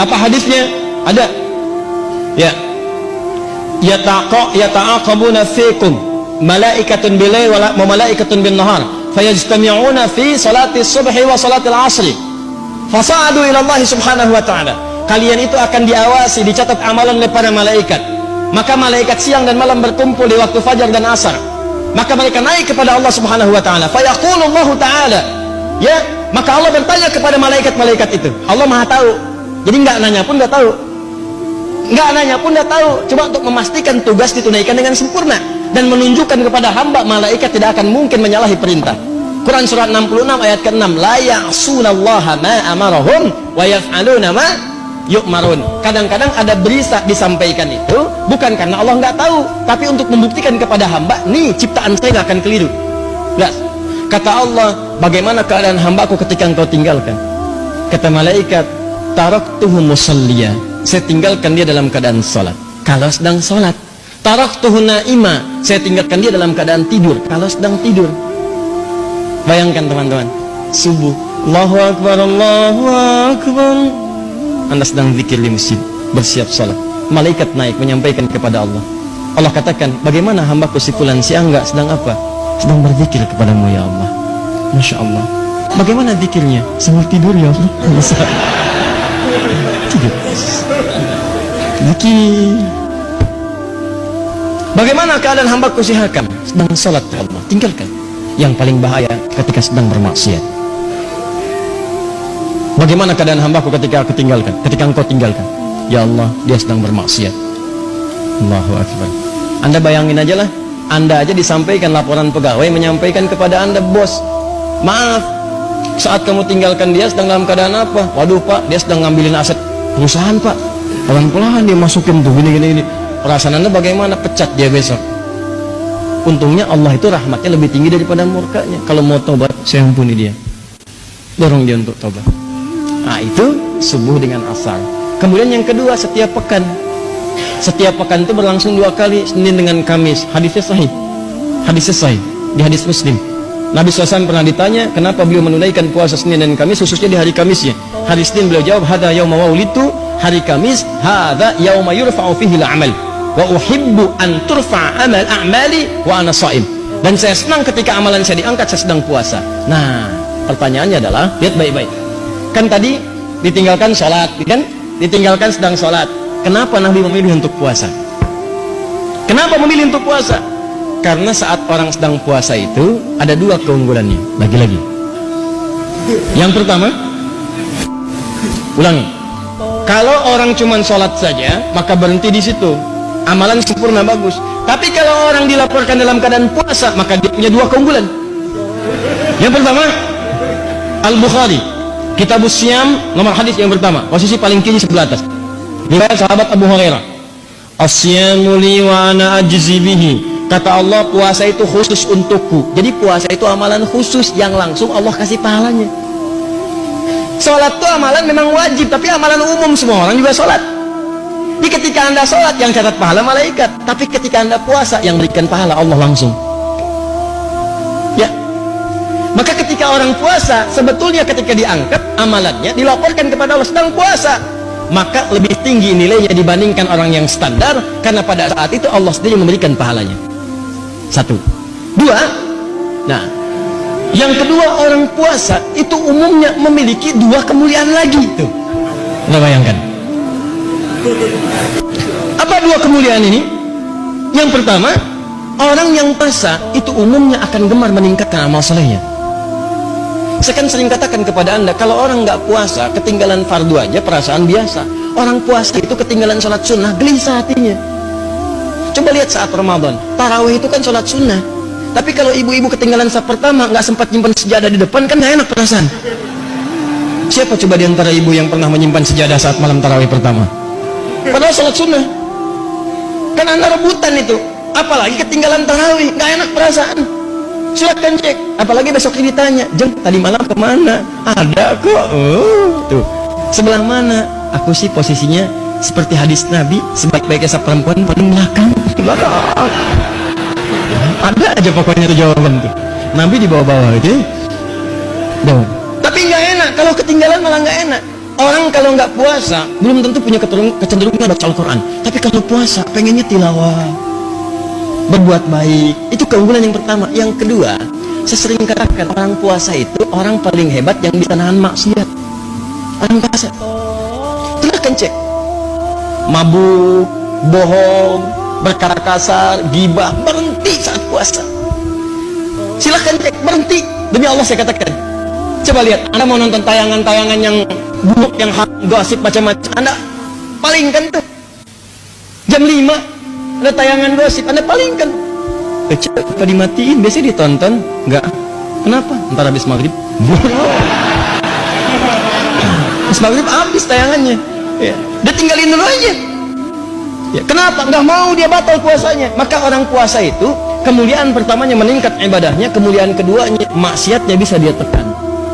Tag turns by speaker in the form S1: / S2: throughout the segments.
S1: Apa hadisnya? Ada. Ya. Yata'aqabuna fikum malaikatun bilail wa malaikatun bin nahar fayajtami'una fi salati subhi wa salati al-'asri fasa'adu ila Allah subhanahu wa ta'ala. Kalian itu akan diawasi, dicatat amalan oleh para malaikat. Maka malaikat siang dan malam berkumpul di waktu fajar dan asar. Maka mereka naik kepada Allah subhanahu wa ta'ala. Fayaqulu Allah ta'ala, ya, maka Allah bertanya kepada malaikat-malaikat itu. Allah maha tahu, jadi nggak nanya pun nggak tahu. Nggak nanya pun nggak tahu. Coba untuk memastikan tugas ditunaikan dengan sempurna dan menunjukkan kepada hamba malaikat tidak akan mungkin menyalahi perintah. Quran surat 66 ayat ke-6, la ya'sunallaha ma amarahum wa yaf'aluna ma yu'marun. Kadang-kadang ada berita disampaikan itu bukan karena Allah nggak tahu, tapi untuk membuktikan kepada hamba, nih ciptaan saya nggak akan keliru. Jelas. Kata Allah, bagaimana keadaan hambaku ketika engkau tinggalkan? Kata malaikat, taraktuhu musalliya, saya tinggalkan dia dalam keadaan salat kalau sedang salat. Taraktuhu naima, saya tinggalkan dia dalam keadaan tidur kalau sedang tidur. Bayangkan teman-teman, subuh, Allahu Akbar, Allahu Akbar, Anda sedang zikir di masjid, bersiap salat, malaikat naik menyampaikan kepada Allah. Allah katakan, bagaimana hambaku si fulan si Angga sedang apa? Sedang berzikir kepadamu ya Allah. Masya Allah. Bagaimana zikirnya? Sambil tidur ya Allah. Tidur. Zikir. Bagaimana keadaan hambaku si Hakam? Sedang salat ya Allah. Tinggalkan. Yang paling bahaya ketika sedang bermaksiat. Bagaimana keadaan hambaku ketika aku tinggalkan? Ketika engkau tinggalkan, ya Allah, dia sedang bermaksiat. Allahu Akbar. Anda bayangin aja lah, Anda aja disampaikan laporan pegawai menyampaikan kepada Anda, bos, maaf, saat kamu tinggalkan dia sedang dalam keadaan apa? Waduh Pak, dia sedang ngambilin aset perusahaan Pak. Pelan-pelan dia masukin tuh gini. Perasaan Anda bagaimana? Pecat dia besok. Untungnya Allah itu rahmatnya lebih tinggi daripada murkanya. Kalau mau tobat, saya ampuni dia, dorong dia untuk tobat. Nah itu subuh dengan asar. Kemudian yang kedua, setiap pekan. Setiap pekan itu berlangsung 2 kali, Senin dengan Kamis. Hadisnya sahih. Hadisnya sahih di hadis Muslim. Nabi SAW pernah ditanya kenapa beliau menunaikan puasa Senin dan Kamis, khususnya di hari Kamisnya. Hari Senin beliau jawab, hadza yauma waulitu. Hari Kamis, hadza yauma yurfa'u fihi al-amal wa uhibbu an turfa' amal a'mali wa ana sha'im. Dan saya senang ketika amalan saya diangkat, saya sedang puasa. Nah, pertanyaannya adalah, lihat baik-baik. Kan tadi ditinggalkan sholat, kan? Ditinggalkan sedang sholat. Kenapa Nabi memilih untuk puasa? Kenapa memilih untuk puasa? Karena saat orang sedang puasa itu ada 2 keunggulannya. Lagi-lagi. Yang pertama, ulangi. Kalau orang cuma sholat saja, maka berhenti di situ. Amalan sempurna bagus. Tapi kalau orang dilaporkan dalam keadaan puasa, maka dia punya 2 keunggulan. Yang pertama, Al-Bukhari, Kitabus Syam, nomor hadis yang pertama, posisi paling kiri sebelah atas. Riwayat sahabat Abu Hurairah. As-syamu li wa ana ajzi bihi. Kata Allah, puasa itu khusus untukku. Jadi puasa itu amalan khusus yang langsung Allah kasih pahalanya. Salat itu amalan memang wajib, tapi amalan umum, semua orang juga salat. Jadi ketika Anda salat yang catat pahala malaikat, tapi ketika Anda puasa yang berikan pahala Allah langsung. Ya. Maka ketika orang puasa, sebetulnya ketika diangkat amalannya dilaporkan kepada Allah sedang puasa, maka lebih tinggi nilainya dibandingkan orang yang standar, karena pada saat itu Allah sendiri memberikan pahalanya. 1. 2. Nah, yang kedua, orang puasa itu umumnya memiliki 2 kemuliaan lagi. Tuh, Anda bayangkan. Apa 2 kemuliaan ini? Yang pertama, orang yang puasa itu umumnya akan gemar meningkatkan amal solehnya. Saya kan sering katakan kepada Anda, kalau orang nggak puasa, ketinggalan fardu aja perasaan biasa. Orang puasa itu ketinggalan sholat sunnah, gelisah hatinya. Coba lihat saat Ramadan, tarawih itu kan sholat sunnah. Tapi kalau ibu-ibu ketinggalan saat pertama, nggak sempat nyimpan sejadah di depan, kan nggak enak perasaan. Siapa coba di antara ibu yang pernah menyimpan sejadah saat malam tarawih pertama? Padahal sholat sunnah. Kan Anda rebutan itu. Apalagi ketinggalan tarawih, nggak enak perasaan. Silakan cek. Apalagi besok ditanya, Jeng, tadi malam kemana? Ada kok. Tuh. Sebelah mana? Aku sih posisinya seperti hadis Nabi, sebaik-baiknya perempuan paling belakang. Belakang. Ada aja pokoknya itu jawaban tuh. Nabi di bawah-bawah gitu. Tapi nggak enak. Kalau ketinggalan malah nggak enak. Orang kalau nggak puasa belum tentu punya kecenderungan baca Al-Quran, tapi kalau puasa pengennya tilawah, berbuat baik. Itu keunggulan yang pertama. Yang kedua, saya sering katakan orang puasa itu orang paling hebat yang bisa nahan maksiat. Orang puasa, silahkan cek, mabuk, bohong, berkata kasar, gibah, berhenti saat puasa. Silahkan cek, berhenti. Demi Allah saya katakan. Coba lihat, Anda mau nonton tayangan-tayangan yang buruk, yang gosip macam-macam, Anda palingkan tuh. Jam 5 ada tayangan gosip, Anda palingkan. Apa dimatiin? Biasanya ditonton. Enggak. Kenapa? Ntar habis maghrib. Habis maghrib habis tayangannya. Ya. Dia tinggalin dulu aja. Ya. Kenapa? Nggak mau dia batal puasanya. Maka orang puasa itu kemuliaan pertamanya meningkat ibadahnya, kemuliaan keduanya maksiatnya bisa dia tekan.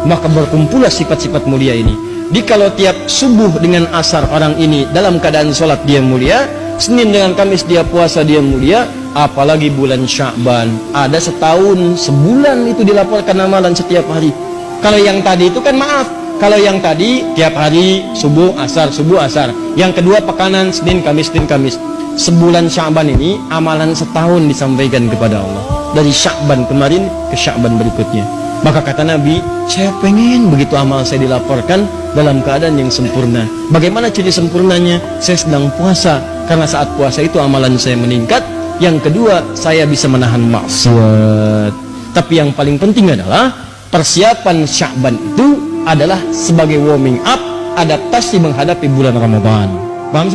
S1: Maka berkumpullah sifat-sifat mulia ini. Di kalau tiap subuh dengan asar orang ini dalam keadaan sholat dia mulia, Senin dengan Kamis dia puasa dia mulia, apalagi bulan Sya'ban. Ada setahun, sebulan itu dilaporkan amalan setiap hari. Kalau yang tadi itu kan maaf, kalau yang tadi tiap hari subuh asar, subuh asar. Yang kedua pekanan Senin Kamis, Senin Kamis. Sebulan Sya'ban ini amalan setahun disampaikan kepada Allah. Dari Sya'ban kemarin ke Sya'ban berikutnya. Maka kata Nabi, saya pengen begitu amal saya dilaporkan dalam keadaan yang sempurna. Bagaimana ciri sempurnanya? Saya sedang puasa, karena saat puasa itu amalan saya meningkat. Yang kedua, saya bisa menahan maksiat. Tapi yang paling penting adalah persiapan Sya'ban itu adalah sebagai warming up, adaptasi menghadapi bulan Ramadan. Paham?